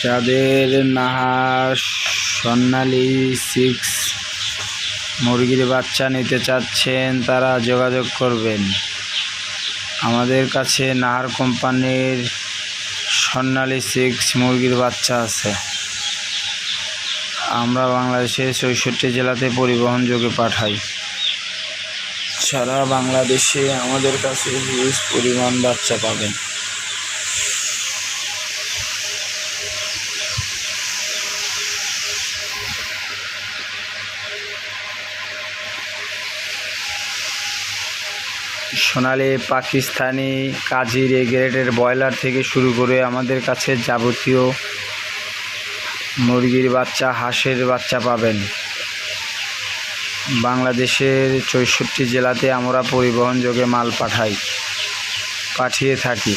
যাদের নাহার স্বর্ণালী 6 মুরগির বাচ্চা নিতে চাচ্ছেন তারা যোগাযোগ করবেন। আমাদের কাছে নাহার কোম্পানির স্বর্ণালী 6 মুরগির বাচ্চা আছে। আমরা বাংলাদেশের 64 জেলাতে পরিবহনযোগে পাঠাই। সারা বাংলাদেশে আমাদের কাছে হিউজ পরিমাণ বাচ্চা পাবেন। সোনালী, পাকিস্তানি, কাজির এ গ্রেডের ব্রয়লার থেকে শুরু করে আমাদের কাছে যাবতীয় মুরগির বাচ্চা, হাঁসের বাচ্চা পাবেন। বাংলাদেশের 64 জেলাতে আমরা পরিবহনযোগে মাল পাঠিয়ে থাকি।